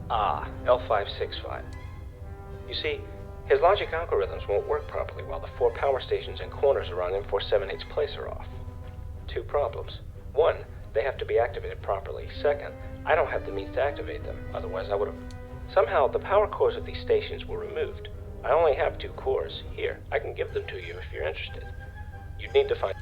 Ah, L565. You see, his logic algorithms won't work properly while the 4 power stations and corners around M478's place are off. 2 problems. 1, they have to be activated properly. 2nd, I don't have the means to activate them, otherwise I would have... Somehow, the power cores of these stations were removed. I only have 2 cores. Here, I can give them to you if you're interested. You'd need to find...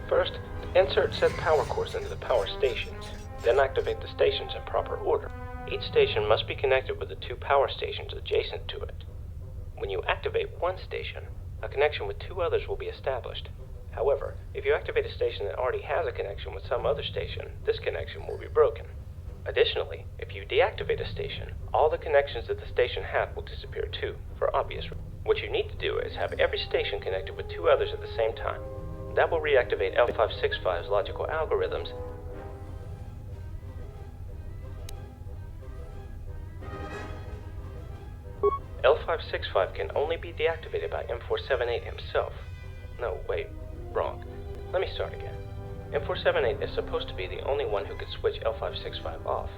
First, insert said power cores into the power stations. Then activate the stations in proper order. Each station must be connected with the 2 power stations adjacent to it. When you activate one station, a connection with 2 others will be established. However, if you activate a station that already has a connection with some other station, this connection will be broken. Additionally, if you deactivate a station, all the connections that the station had will disappear too, for obvious reasons. What you need to do is have every station connected with 2 others at the same time. That will reactivate L565's logical algorithms. L565 can only be deactivated by M478 himself. No, wait, wrong. Let me start again. M478 is supposed to be the only one who could switch L565 off.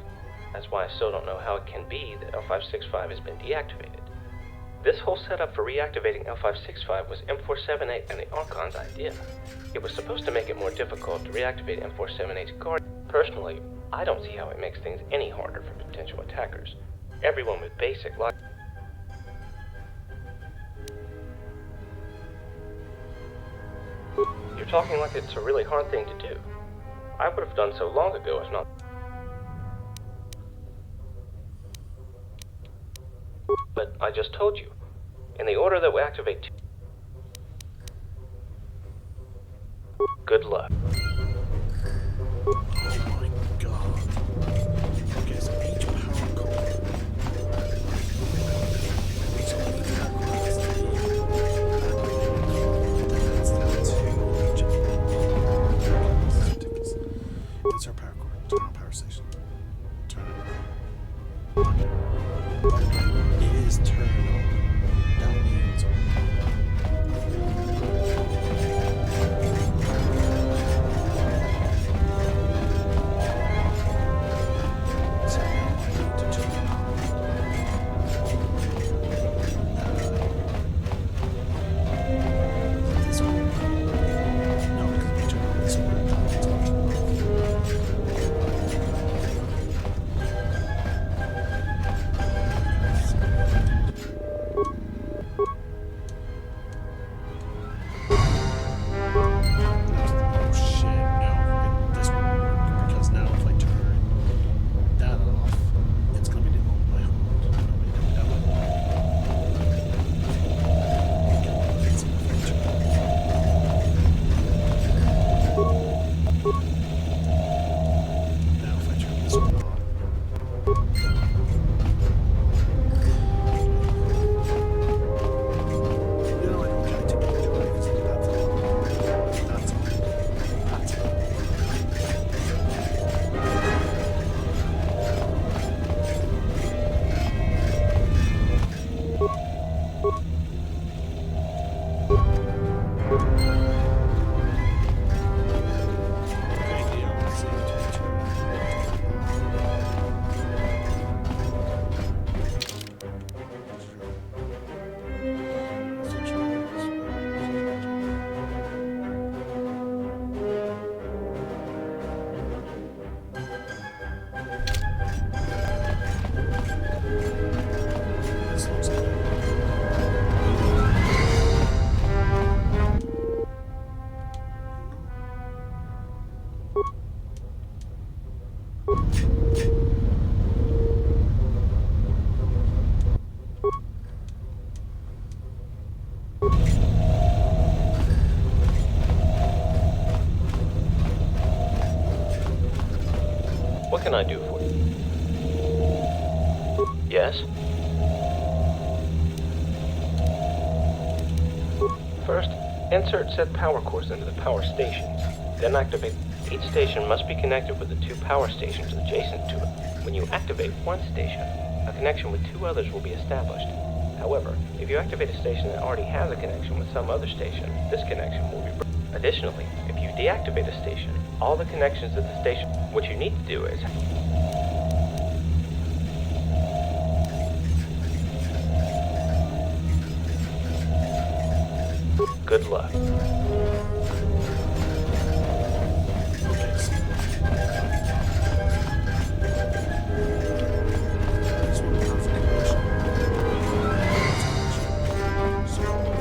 That's why I still don't know how it can be that L565 has been deactivated. This whole setup for reactivating L565 was M478 and the Archon's idea. It was supposed to make it more difficult to reactivate M478's guard. Personally, I don't see how it makes things any harder for potential attackers. Everyone with basic logic. You're talking like it's a really hard thing to do. I would have done so long ago if not. But I just told you, in the order that we activate... Good luck. Oh my god. Okay, so each power core. Each power core has to be that's down to each. This is ridiculous. It's our power core. Turn on power station. Turn it. It is turned on. That means What can I do for you? Yes? First, insert said power cores into the power stations. Then activate. Each station must be connected with the 2 power stations adjacent to it. When you activate one station, a connection with 2 others will be established. However, if you activate a station that already has a connection with some other station, this connection will be broken. Additionally, if you deactivate a station, all the connections at the station, what you need to do is... Good luck. Okay, so this one perfect connection. So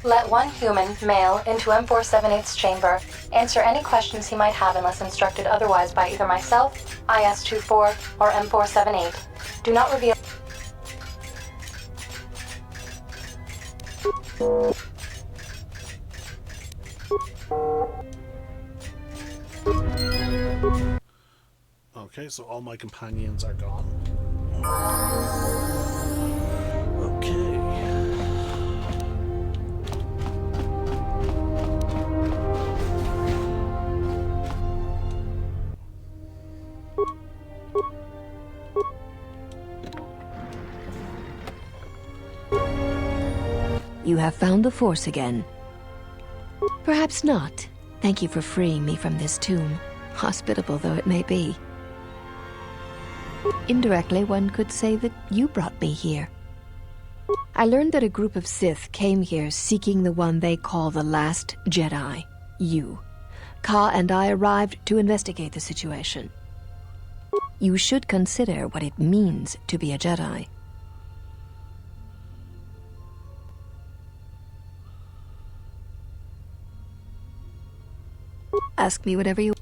Let one human, male, into M478's chamber. Answer any questions he might have unless instructed otherwise by either myself, IS-24, or M478. Do not reveal... okay, so all my companions are gone. Okay. You have found the Force again. Perhaps not. Thank you for freeing me from this tomb, hospitable though it may be. Indirectly, one could say that you brought me here. I learned that a group of Sith came here seeking the one they call the Last Jedi, you. Ka and I arrived to investigate the situation. You should consider what it means to be a Jedi. Ask me whatever you...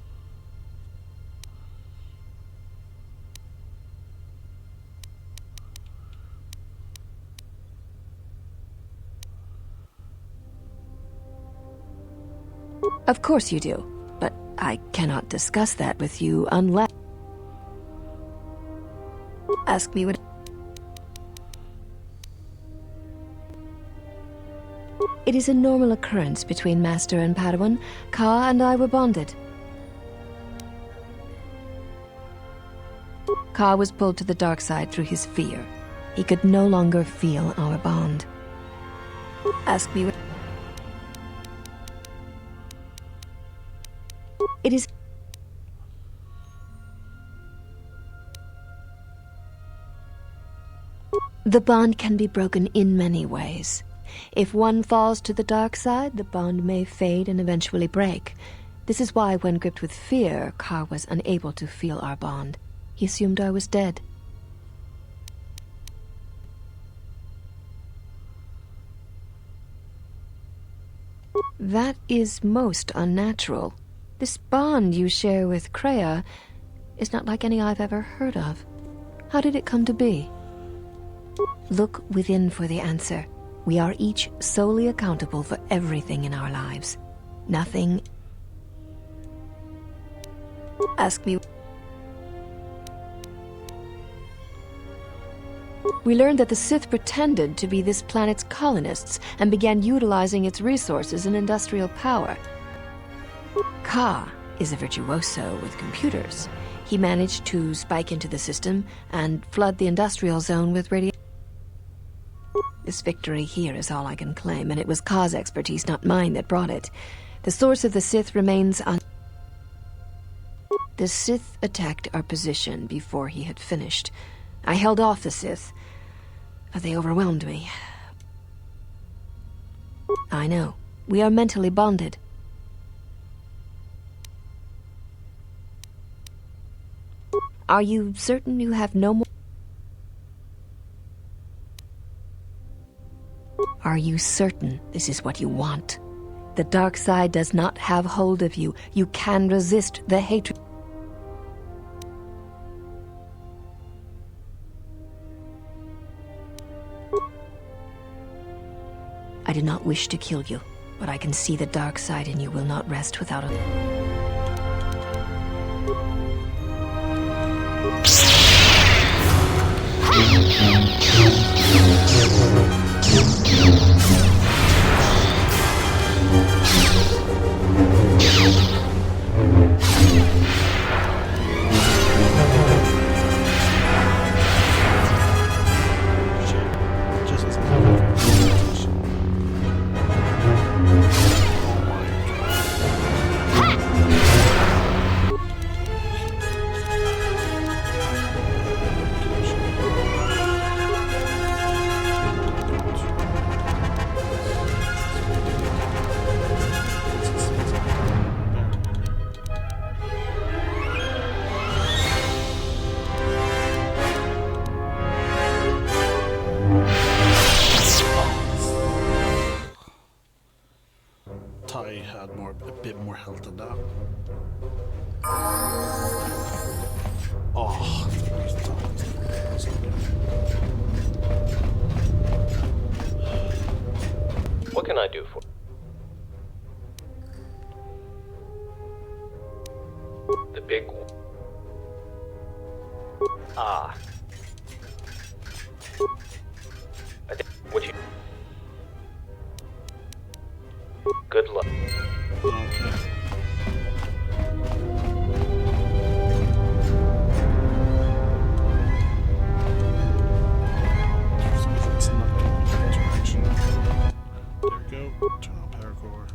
Of course you do, but I cannot discuss that with you unless... Ask me what... It is a normal occurrence between Master and Padawan. Ka and I were bonded. Ka was pulled to the dark side through his fear. He could no longer feel our bond. Ask me what... It is... The bond can be broken in many ways. If one falls to the dark side, the bond may fade and eventually break. This is why, when gripped with fear, Ka was unable to feel our bond. He assumed I was dead. That is most unnatural. This bond you share with Kreia is not like any I've ever heard of. How did it come to be? Look within for the answer. We are each solely accountable for everything in our lives. Nothing... Ask me... We learned that the Sith pretended to be this planet's colonists and began utilizing its resources and industrial power. Ka is a virtuoso with computers. He managed to spike into the system and flood the industrial zone with radiation. This victory here is all I can claim, and it was Ka's expertise, not mine, that brought it. The source of the Sith remains The Sith attacked our position before he had finished. I held off the Sith, but they overwhelmed me. I know. We are mentally bonded. Are you certain you have no more... Are you certain this is what you want? The dark side does not have hold of you. You can resist the hatred. did not wish to kill you, but I can see the dark side in you will not rest without a... Had a bit more health than that. Oh, What can I do for? The big. Ah. I think. What you? Good luck. okay. It's not going in that direction. There we go. Turn on power core.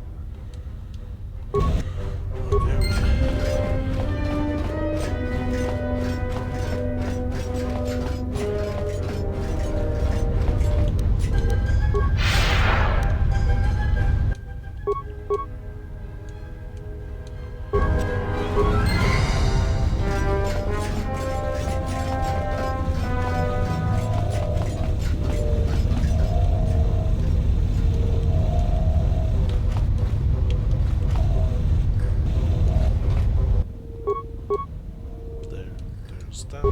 There's that.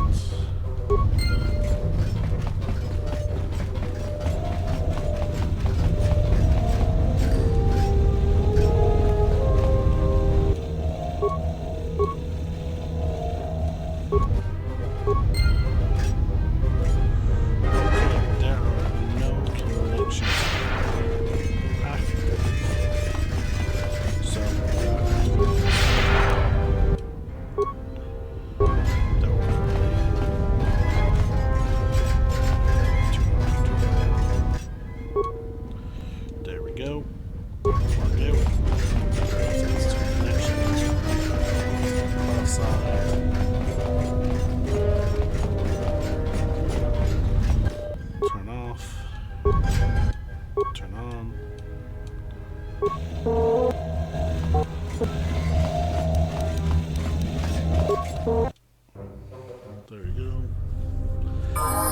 There we go.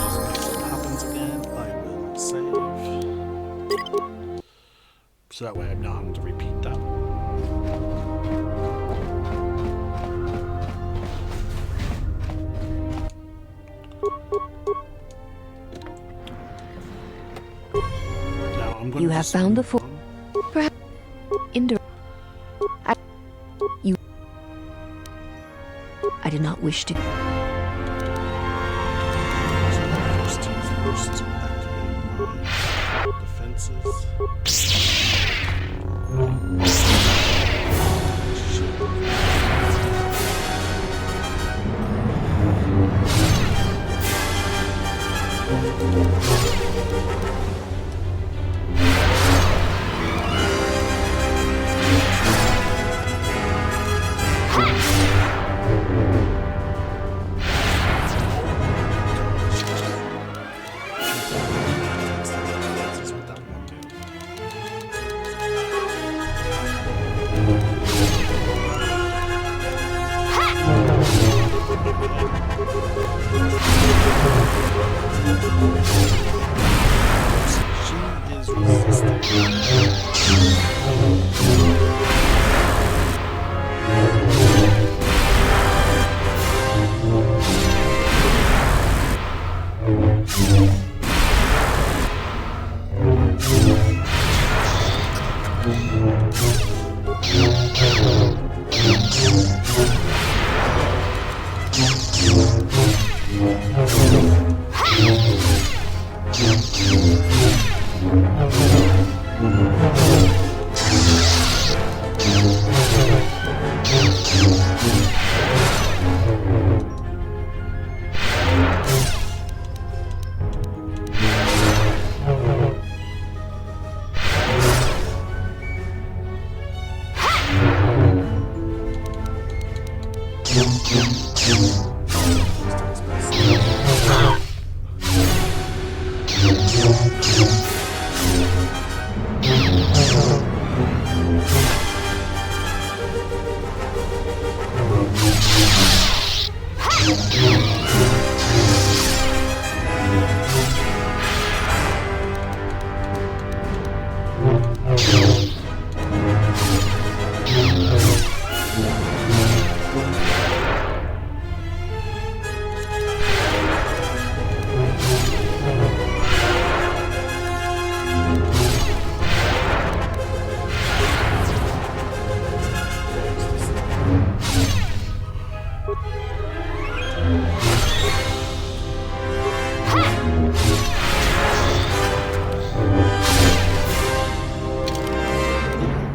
Just in case something happens again, I will save. So that way I'm not having to repeat that. Now I'm going You to have found the four. Perhaps indirect. I did not wish to. First to activate my defenses.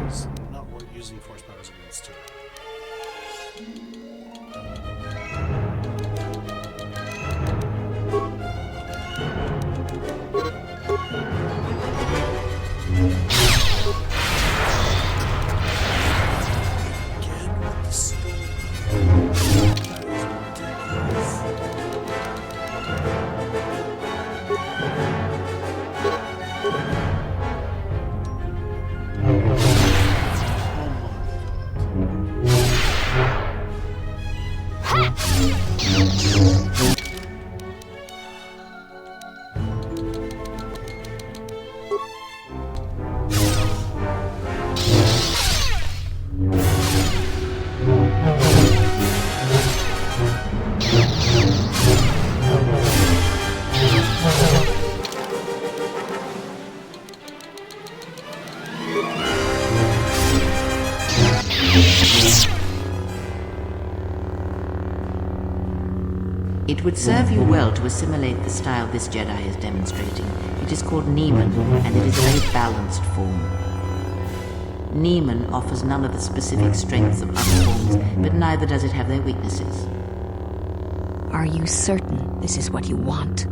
It's not worth using force powers against her. Again with the stone. That is ridiculous. It would serve you well to assimilate the style this Jedi is demonstrating. It is called Neiman, and it is a very balanced form. Neiman offers none of the specific strengths of other forms, but neither does it have their weaknesses. Are you certain this is what you want?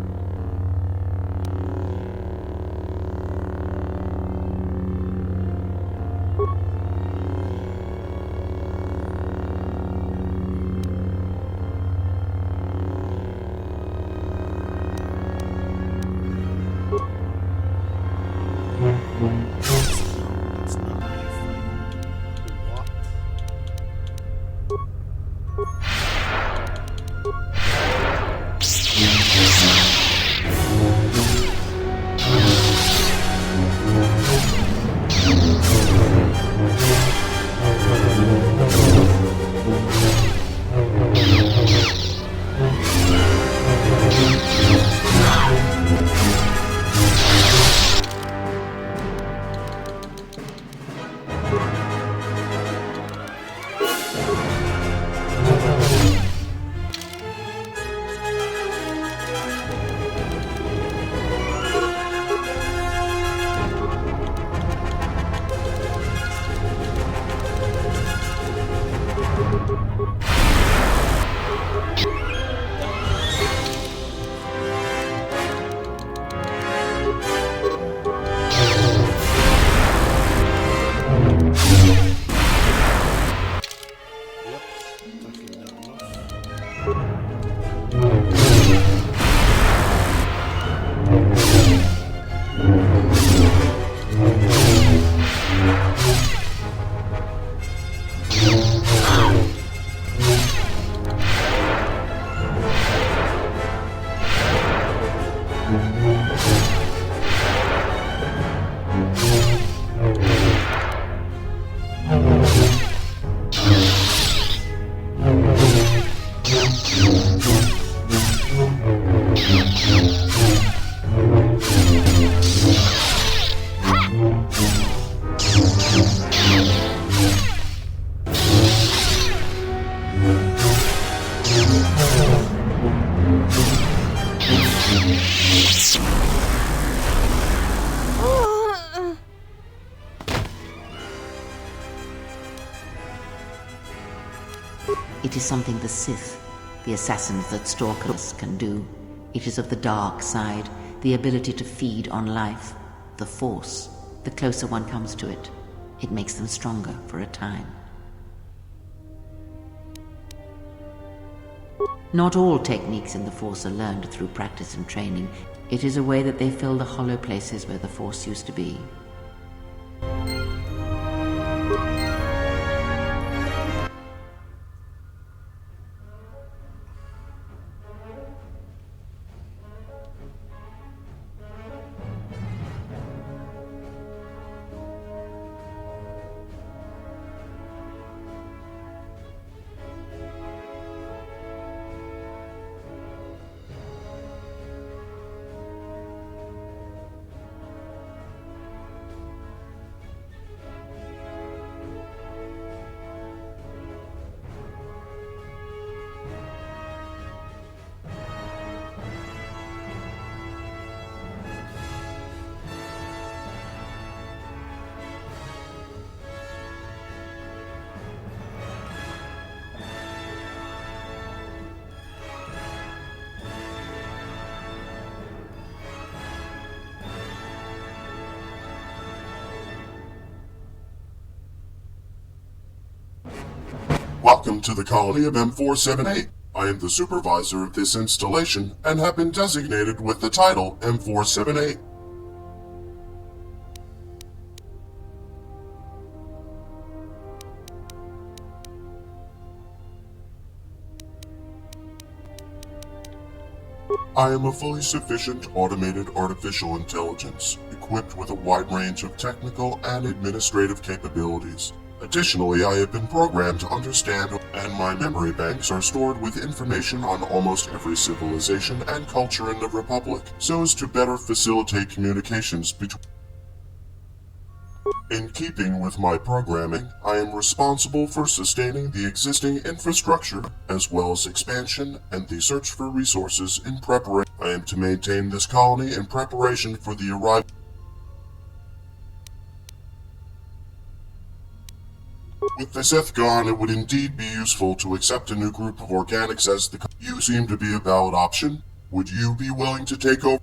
It's not really fun. What? It is something the Sith, the assassins that stalk us, can do. It is of the dark side, the ability to feed on life, the Force. The closer one comes to it, it makes them stronger for a time. Not all techniques in the Force are learned through practice and training. It is a way that they fill the hollow places where the Force used to be. Welcome to the colony of M478. I am the supervisor of this installation and have been designated with the title M478. I am a fully sufficient automated artificial intelligence, equipped with a wide range of technical and administrative capabilities. Additionally, I have been programmed to understand, and my memory banks are stored with information on almost every civilization and culture in the Republic, so as to better facilitate communications between. In keeping with my programming, I am responsible for sustaining the existing infrastructure, as well as expansion and the search for resources in preparation. I am to maintain this colony in preparation for the arrival. With the Sith gone, it would indeed be useful to accept a new group of organics as the. You seem to be a valid option. Would you be willing to take over?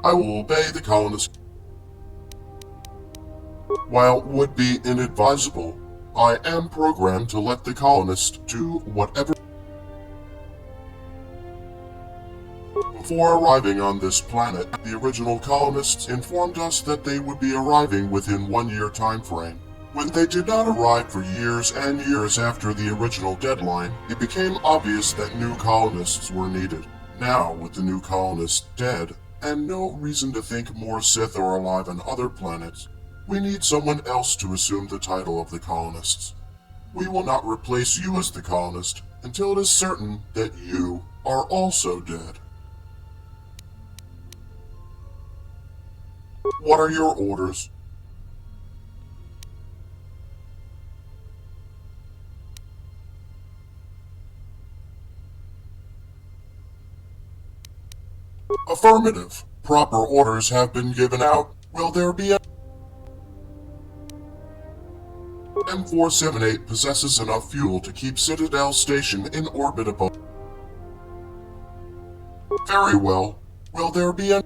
I will obey the colonists. While it would be inadvisable, I am programmed to let the colonists do whatever. Before arriving on this planet, the original colonists informed us that they would be arriving within 1 year time frame. When they did not arrive for years and years after the original deadline, it became obvious that new colonists were needed. Now, with the new colonists dead, and no reason to think more Sith are alive on other planets, we need someone else to assume the title of the colonists. We will not replace you as the colonist until it is certain that you are also dead. What are your orders? Affirmative. Proper orders have been given out. Will there be a... M478 possesses enough fuel to keep Citadel Station in orbit above. Very well. Will there be a...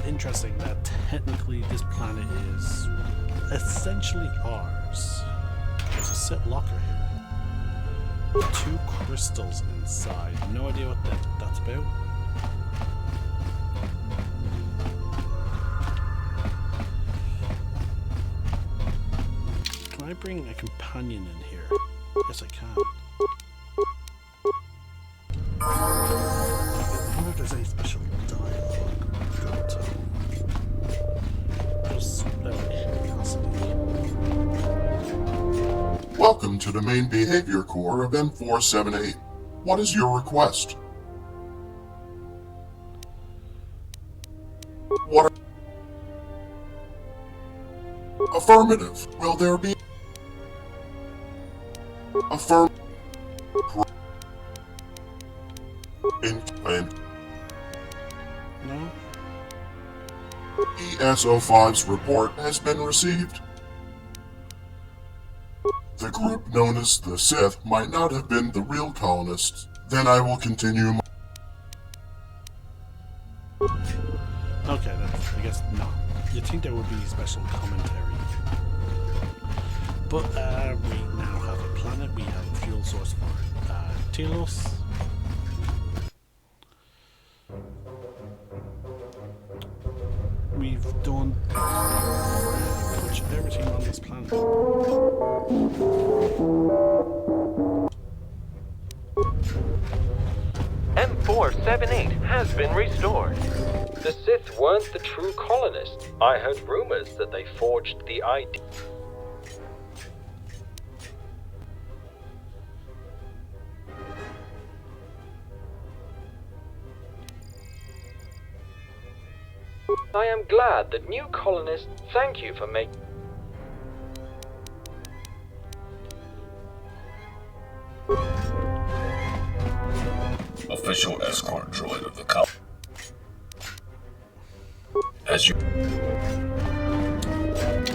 Interesting that technically this planet is essentially ours. There's a set locker here. 2 crystals inside. No idea what that's about. Can I bring a companion in here? Yes, I can. I wonder if there's any special dialogue. Welcome to the main behavior core of M478. What is your request? What are... Affirmative. Will there be... No? ESO5's report has been received. The group known as the Sith might not have been the real colonists. Then I will continue my... Okay, then. I guess not. You'd think there would be special commentary. But we now have a planet. We have a fuel source for Telos. We've done pretty much everything on this planet. M478 has been restored. The Sith weren't the true colonists. I heard rumors that they forged the ID. I am glad that new colonists thank you for making... Official escort droid of the colony. As you...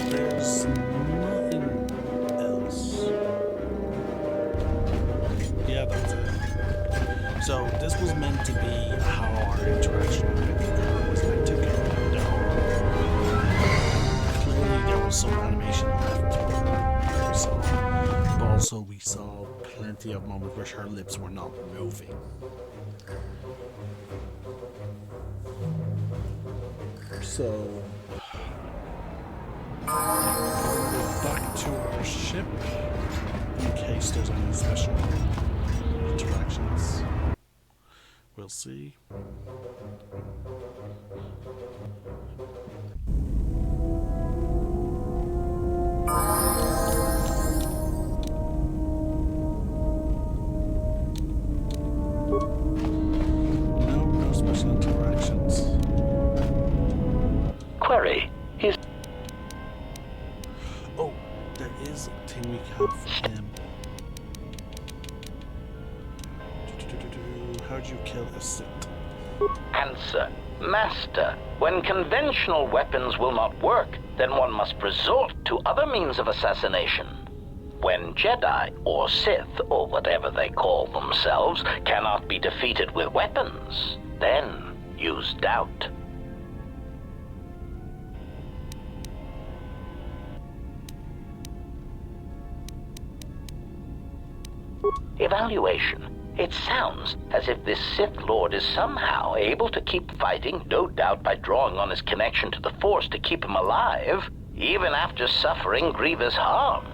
There's nothing else. Yeah, that's it. So this was meant to be how our interaction with her was meant to go down. Clearly there was some animation left we saw. But also we saw plenty of moments where her lips were not moving. So back to our ship in case there's any special interactions. We'll see. No special interactions. Query. Oh, there is a thing we have for him. How'd you kill a Sith? Answer. Master, when conventional weapons will not work, then one must resort to other means of assassination. When Jedi, or Sith, or whatever they call themselves, cannot be defeated with weapons, then use doubt. Evaluation. It sounds as if this Sith Lord is somehow able to keep fighting, no doubt by drawing on his connection to the Force to keep him alive, even after suffering grievous harm.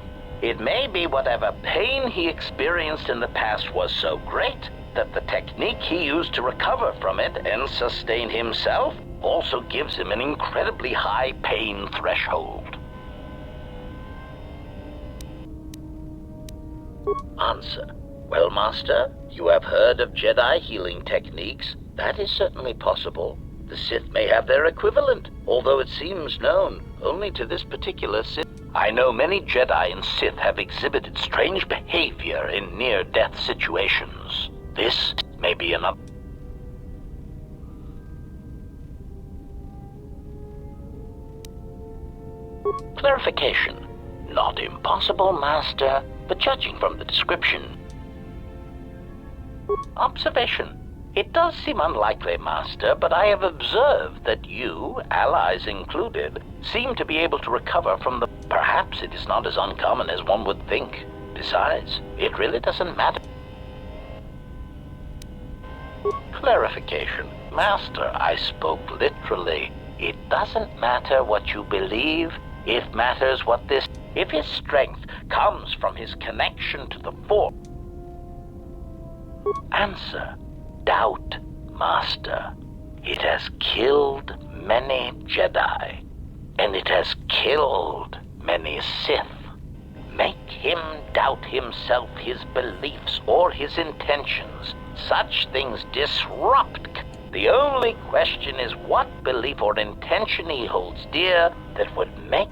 It may be whatever pain he experienced in the past was so great that the technique he used to recover from it and sustain himself also gives him an incredibly high pain threshold. Answer. Well, Master, you have heard of Jedi healing techniques. That is certainly possible. The Sith may have their equivalent, although it seems known only to this particular Sith. I know many Jedi and Sith have exhibited strange behavior in near-death situations. This may be another. Clarification. Not impossible, Master, but judging from the description. Observation. It does seem unlikely, Master, but I have observed that you, allies included, seem to be able to recover from the... Perhaps it is not as uncommon as one would think. Besides, it really doesn't matter. Clarification. Master, I spoke literally. It doesn't matter what you believe. It matters what this... If his strength comes from his connection to the Force... Answer. Doubt, Master. It has killed many Jedi, and it has killed many Sith. Make him doubt himself, his beliefs, or his intentions. Such things disrupt. The only question is what belief or intention he holds dear that would make...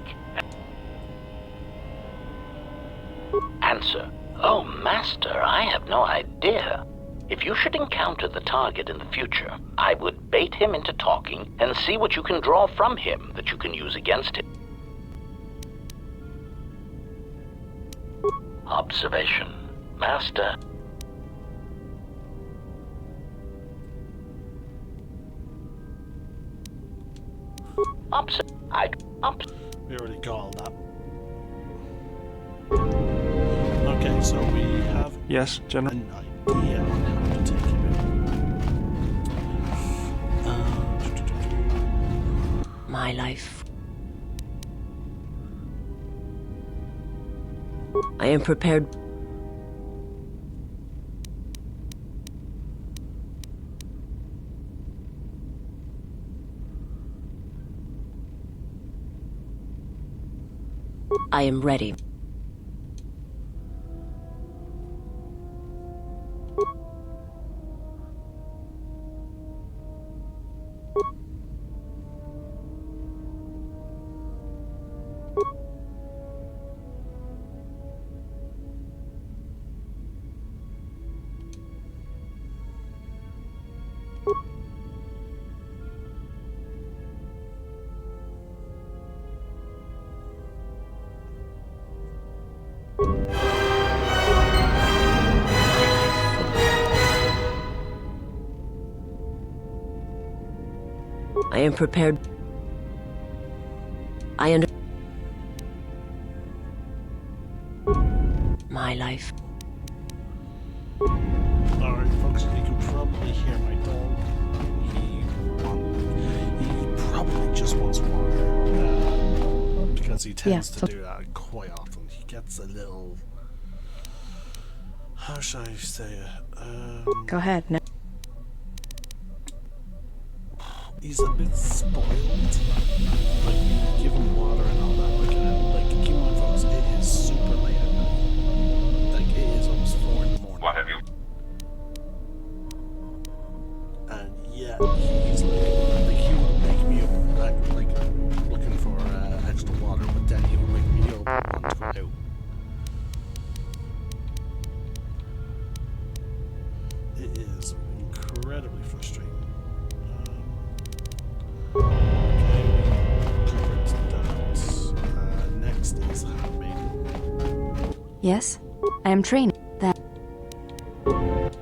Answer. Oh, Master, I have no idea. If you should encounter the target in the future, I would bait him into talking and see what you can draw from him that you can use against him. Observation. Master. We already got all that. Okay, so we have Yes, General. an idea on how to take him in. My life. I am prepared. I am ready. I am prepared. I under. My life. Alright, folks, you can probably hear my dog. He probably just wants water. Because he tends to do that quite often. He gets a little. How should I say it? Go ahead. No. He's a bit spoiled. Like, you give him water and all that. Like, keep in mind, folks, it is super late at night. Like, it is almost 4 in the morning. What have you? And yeah, he's like he would wake me up, like looking for extra water, but then he would wake me up and want to go out. It is incredibly frustrating. Next is handmaiden. Yes, I am training that.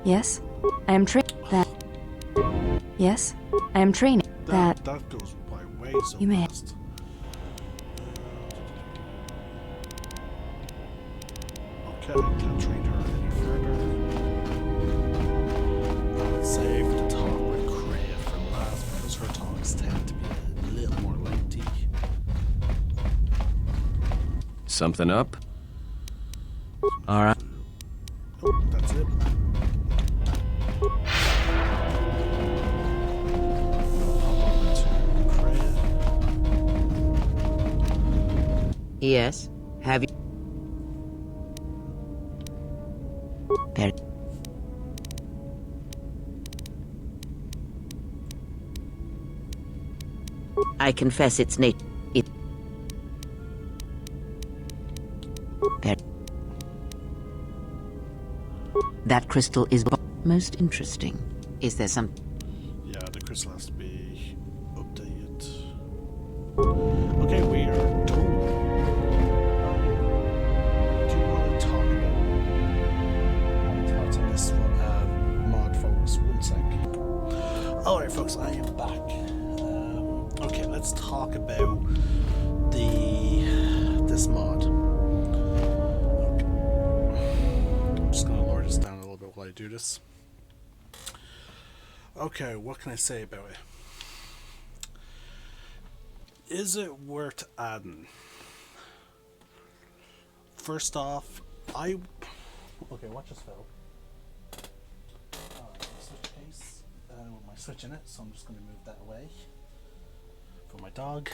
Yes, I am training that. Yes, I am training that. That goes by way so You may- fast. Okay, I can't train her any further. I'll save the talk with Kreia for last because her talks tend to be a little more lengthy. Something up? All right. Oh, that's it. Hop over to Kreia. Yes. Have you? Very. I confess it's nature. That crystal is most interesting. Is there some? Yeah, the crystal has to be updated. Okay, we are done. Do you want to talk about my thoughts on this mod, folks? 1 sec. Alright, folks, I am back. Okay, let's talk about this mod. Okay. I'm just gonna lower this down a little bit while I do this. Okay, what can I say about it? Is it worth adding? First off, okay, what just fell? Switch case with my switch in it, so I'm just going to move that away for my dog.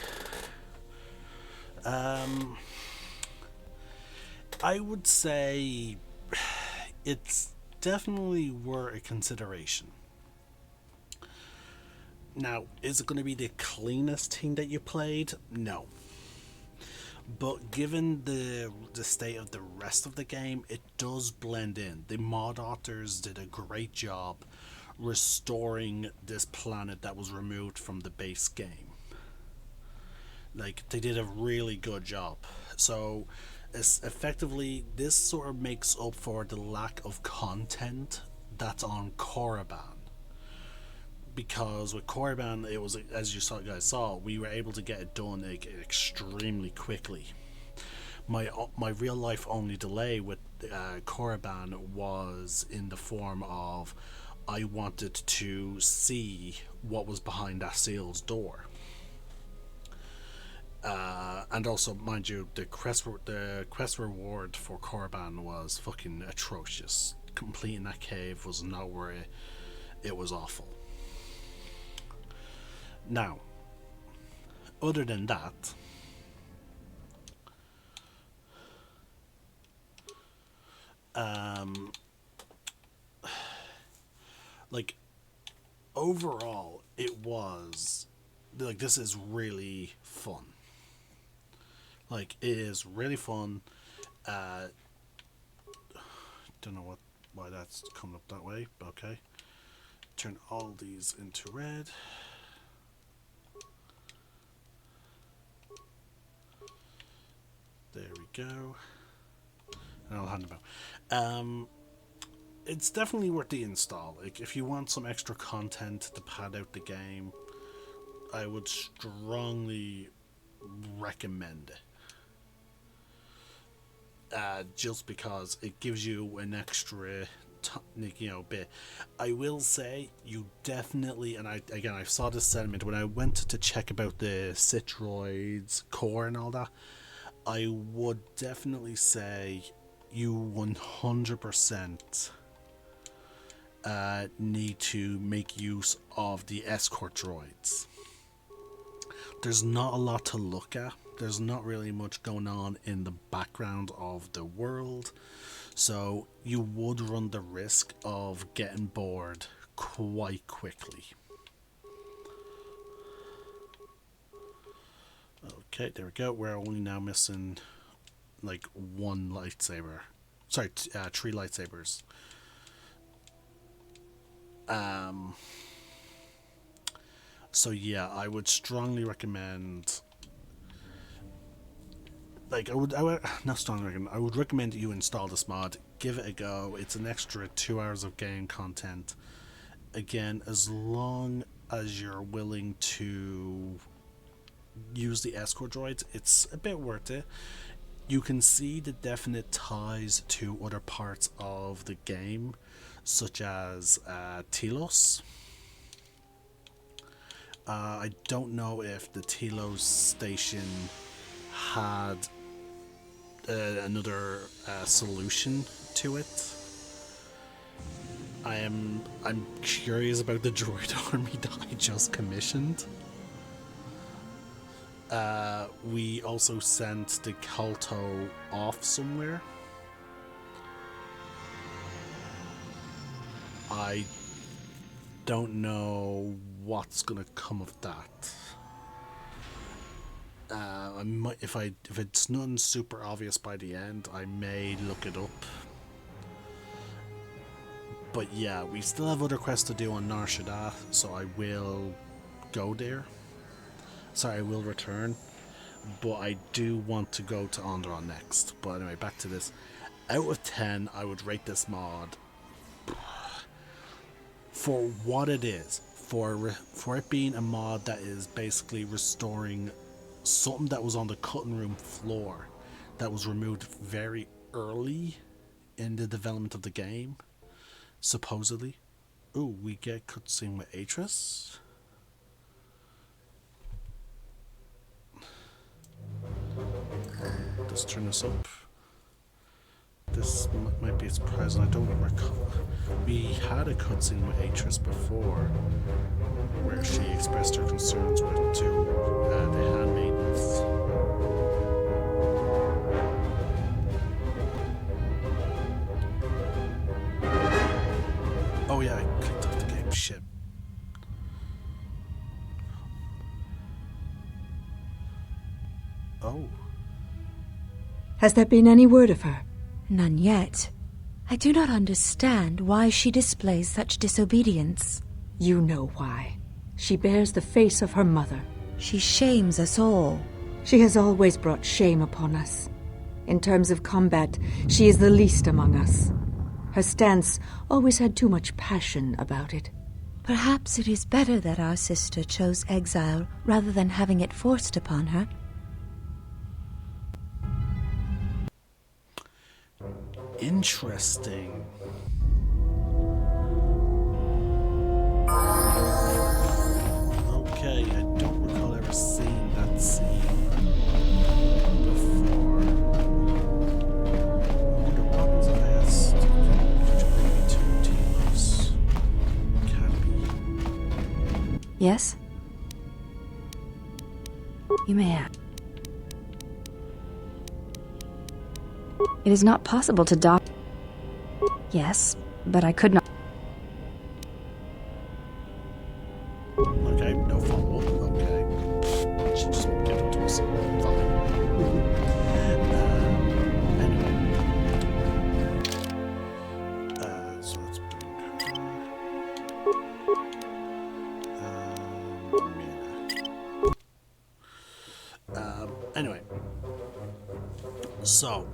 I would say it's definitely worth a consideration. Now, is it going to be the cleanest thing that you played? No. But given the state of the rest of the game, it does blend in. The mod authors did a great job restoring this planet that was removed from the base game. Like, they did a really good job. So it's effectively, this sort of makes up for the lack of content that's on Korriban. Because with Korriban, it was, as you guys saw, we were able to get it done extremely quickly. My real life only delay with Korriban was in the form of I wanted to see what was behind that seal's door. And also, mind you, the quest reward for Korriban was fucking atrocious. Completing that cave was not where it was awful. Now, other than that, like, overall, it was, like, this is really fun. Like, it is really fun. Don't know why that's coming up that way, but okay. Turn all these into red. There we go. And I'll hand them out. It's definitely worth the install. Like, if you want some extra content to pad out the game, I would strongly recommend it. Just because it gives you an extra bit. I will say, you definitely, and I saw this sentiment when I went to check about the Citroids core and all that. I would definitely say you 100% need to make use of the escort droids. There's not a lot to look at. There's not really much going on in the background of the world, so you would run the risk of getting bored quite quickly. Okay, there we go. We're only now missing like one lightsaber. Sorry, 3 lightsabers. So yeah, I would strongly recommend. Like, I would not strongly recommend. I would recommend that you install this mod. Give it a go. It's an extra 2 hours of game content. Again, as long as you're willing to use the escort droids, it's a bit worth it. You can see the definite ties to other parts of the game, such as Telos. I don't know if the Telos station had another solution to it. I'm curious about the droid army that I just commissioned. We also sent the KOTOR off somewhere. I don't know what's gonna come of that. I might, if it's nothing super obvious by the end, I may look it up. But yeah, we still have other quests to do on Nar Shaddaa, so I will go there. Sorry, I will return, but I do want to go to Onderon next. But anyway, back to this. Out of 10, I would rate this mod for what it is. For it being a mod that is basically restoring something that was on the cutting room floor that was removed very early in the development of the game, supposedly. Ooh, we get cutscene with Atris. Let's turn this up. This might be a surprise, and I don't recall. We had a cutscene with Atris before, where she expressed her concerns with the handmaidens. Oh yeah, I clicked off the game. Shit. Oh. Has there been any word of her? None yet. I do not understand why she displays such disobedience. You know why. She bears the face of her mother. She shames us all. She has always brought shame upon us. In terms of combat, she is the least among us. Her stance always had too much passion about it. Perhaps it is better that our sister chose exile rather than having it forced upon her. Interesting. Okay, I don't recall ever seeing that scene before. I wonder what happens if I asked to bring me to Telos Academy. Yes? You may ask. It is not possible to dock. Yes, but I could not. Okay, no follow-up. Okay. She just won't give it to us. Fine. Anyway. So let's bring her. Anyway. So,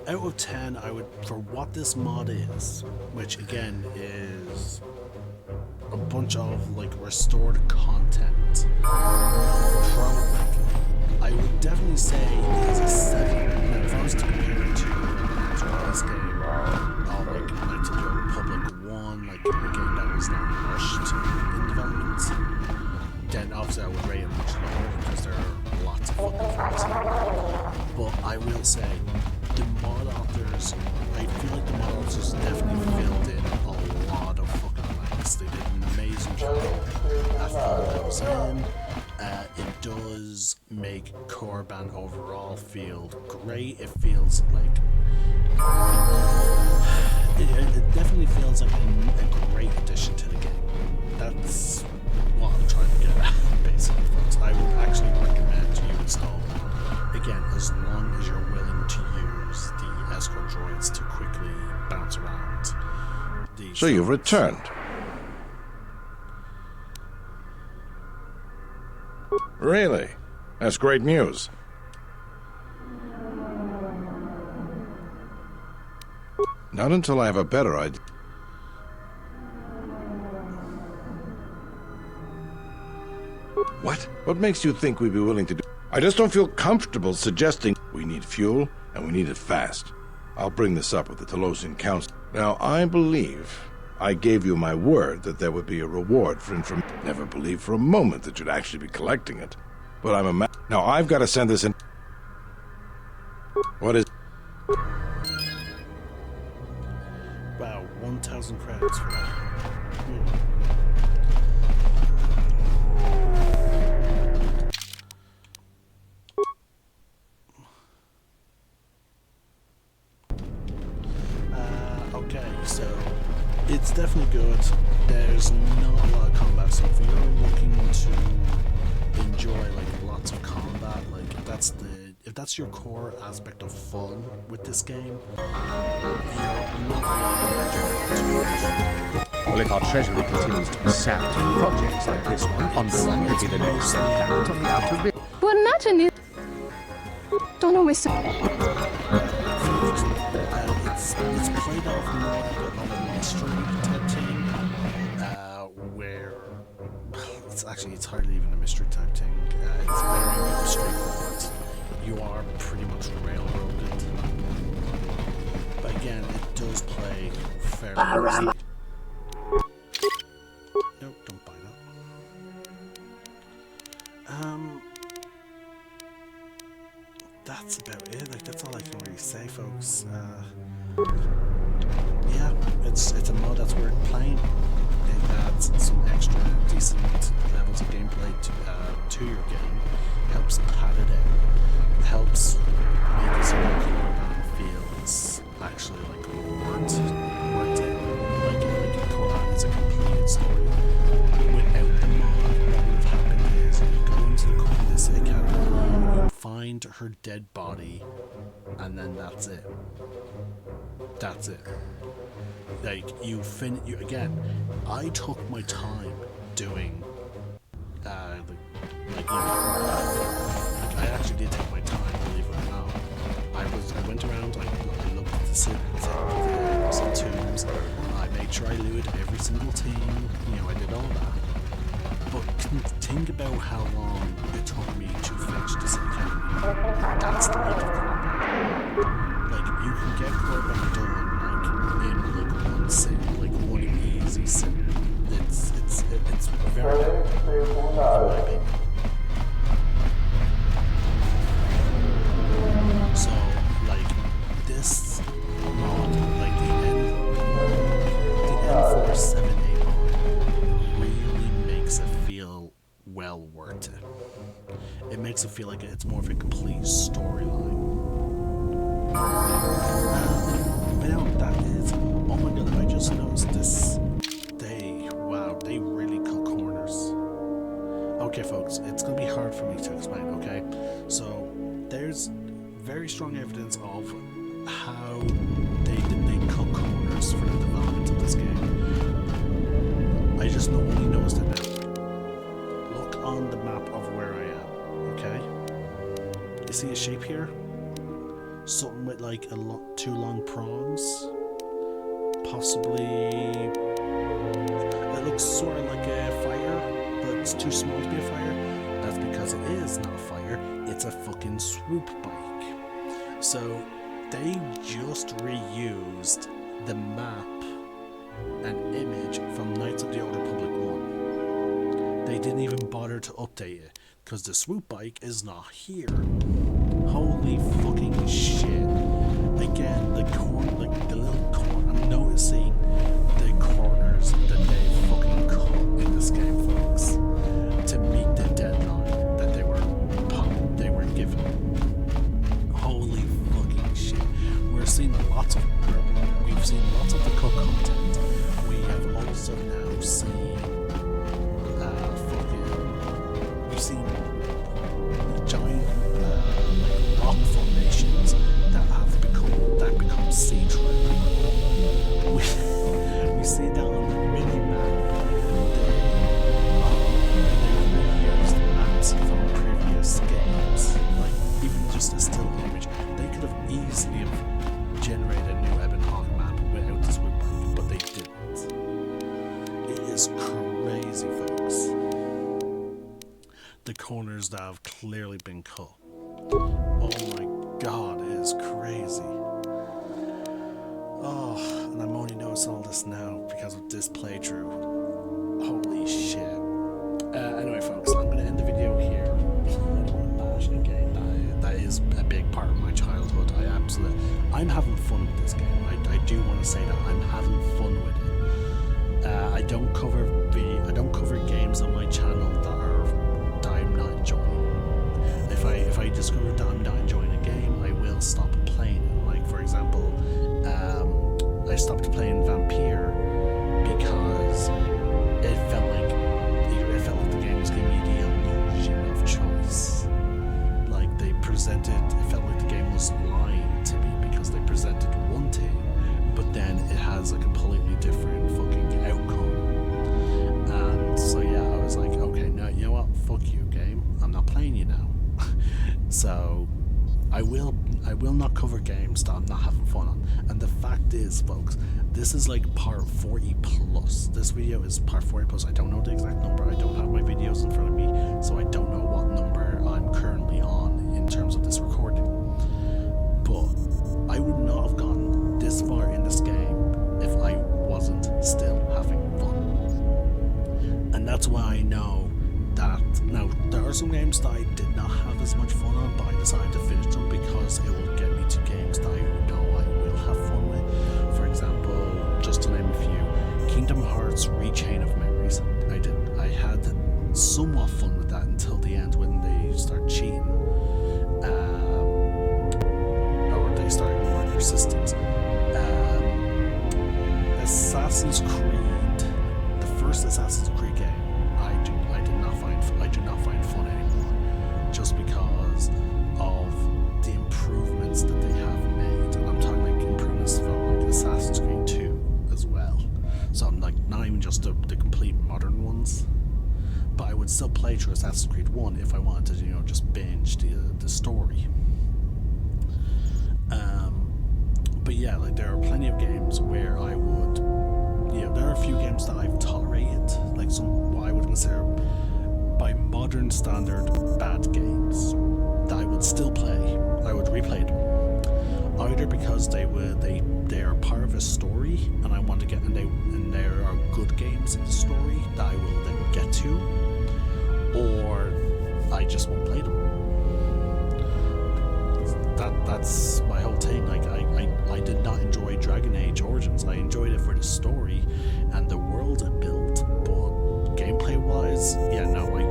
out of 10, I would, for what this mod is, which again is a bunch of like restored content, probably, I would definitely say it is a 7. Now, if I was to compare it to this game, like Knights of the Old Republic 1, like a game that was not rushed in development, then obviously I would rate it much lower because there are lots of fucking things. But I will say, the mod authors, I feel like the mod authors definitely filled in a lot of fucking blanks. They did an amazing job at filling those in. It does make Korban overall feel great. It feels like it definitely feels like a great addition to the game. That's what I'm trying to get at, basically, folks. I would actually recommend you install it. Again, as long as you're willing to use the escort droids to quickly bounce around. So you've returned. Really? That's great news. Not until I have a better idea. What? What makes you think we'd be willing to do? I just don't feel comfortable suggesting we need fuel, and we need it fast. I'll bring this up with the Telosian Council. Now, I believe I gave you my word that there would be a reward for information. Never believed for a moment that you'd actually be collecting it. But I'm a now, I've got to send this in. What is... Wow, 1,000 credits for that. Okay, so it's definitely good. There's not a lot of combat, so if you're looking to enjoy like lots of combat, like if that's your core aspect of fun with this game, Well, if our treasury continues to be sapped, projects like this one will be the next planet on the outer rim. Well, imagine it. Don't always. It's played off more like a mystery type thing, where it's hardly even a mystery type thing. It's very straightforward. You are pretty much railroaded, but again, it does play fairly. Nope, don't buy that. That's about it. Like, that's all I can really say, folks. Yeah, it's a mod that's worth playing. It adds some extra decent levels of gameplay to your game. Helps pad it in. Helps make it so that Korban feels actually like worked in. Like Korban is a completed story. Without the mod, what would have happened is you go into the Korban Academy, you find her dead body and then that's it. That's it. Like, again, I took my time doing, I actually did take my time, believe it or not. I went around, I looked at the some tombs, I made sure I looted every single thing, I did all that. But think about how long it took me to finish the second. That's the length of combat. Like, you can get combat done, in one sit, one easy sit. It's very good, in my opinion. So, this mod, the N478 mod, really makes it feel well worth it. It makes it feel like it's more of a complete storyline. That is, oh my god, I just noticed this. They really cut corners. Okay, folks, it's gonna be hard for me to explain, okay? So, there's very strong evidence of how they cut corners for the development of this game. I just only noticed it now. Look on the map of where I am, okay? You see a shape here? Something with two long prongs. Possibly, it looks sort of like a fire, but it's too small to be a fire. That's because it is not a fire, it's a fucking swoop bike. So, they just reused the map and image from Knights of the Old Republic 1. They didn't even bother to update it, because the swoop bike is not here. Holy fucking shit. Again, the little corner, I'm noticing the corners that they fucking cut in this game, folks, to meet the deadline that they were given. Holy fucking shit. We've seen lots of the cut content. We have also now seen we've seen giant rock formations that become see-through. We see that on the mini-map. They reused maps from previous games, even just a still image. They could have easily have generated a new Ebon Hawk map without this swoop bike, but they didn't. It is crazy, folks. The corners that have clearly been cut. Oh my god, it is crazy. Oh, and I'm only noticing all this now because of this playthrough. Holy shit. Anyway, folks, I'm going to end the video here. I don't want to bash a game that is a big part of my childhood. I'm having fun with this game. I do want to say that I'm having fun with it. I don't cover games on my channel that I'm not enjoying. If I discover that I'm not enjoying a game, I will stop playing it. Like, for example, I stopped playing Vampire because it felt like the game was giving me the illusion of choice. Like, it felt like the game was lying to me because they presented one thing, but then it has a completely different fucking outcome. And so yeah, I was like, okay, no, you know what? Fuck you, game. I'm not playing you now. So I will not cover games that I'm not having fun on. And the fact is, folks, this is like part 40 plus. This video is part 40 plus. I don't know the exact number. I don't have my videos in front of me, so I don't know what number I'm currently on in terms of this recording. But I would not have gone this far in this game if I wasn't still having fun. And that's why I know that, now, there are some games that I did not have as much fun on, but I decided to finish them because it will get me to games that I know I will have fun with. For example, just to name a few, Kingdom Hearts Rechain of Memories. I had somewhat fun with that until the end when they start cheating. Or they start ignoring their systems. Assassin's Creed, the first Assassin's Creed game, I do not find fun anymore, just because of the improvements that they have would still play through Assassin's Creed 1 if I wanted to, you know, just binge the story. But yeah, like, there are plenty of games where I would, you know, there are a few games that I've tolerated, like some what I would consider by modern standard bad games that I would still play. I would replay them, either because they are part of a story and I want to get, and there are good games in the story that I will then get to, or I just won't play them. That's my whole thing. Like, I did not enjoy Dragon Age Origins. I enjoyed it for the story and the world it built, but gameplay wise, yeah, no, I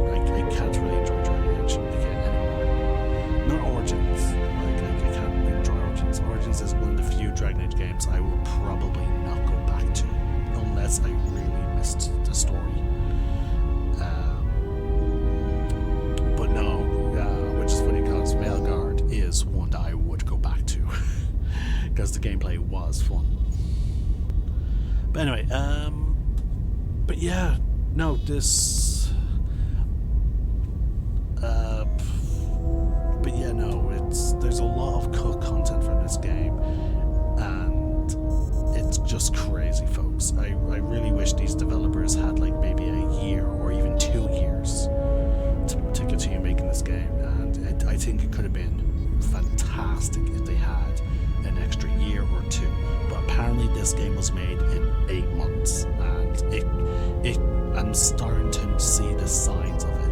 can't really enjoy Dragon Age again anymore. Not Origins. Like, I can't enjoy Origins. Origins is one of the few Dragon Age games I will probably not go back to unless I really missed the story. But no, which is funny because Veilguard is one that I would go back to because the gameplay was fun. But anyway, but yeah, no, this, but yeah, no, there's a lot of cool content from this game, and it's just crazy, folks. I really wish these developers had like maybe a year or even 2 years to continue making this game, and I think it could have been fantastic if they had an extra year or 2. But apparently this game was made in 8 months, and I'm starting to see the signs of it.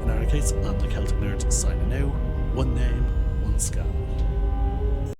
In our case, I'm the Celtic Nerd signing out. One name,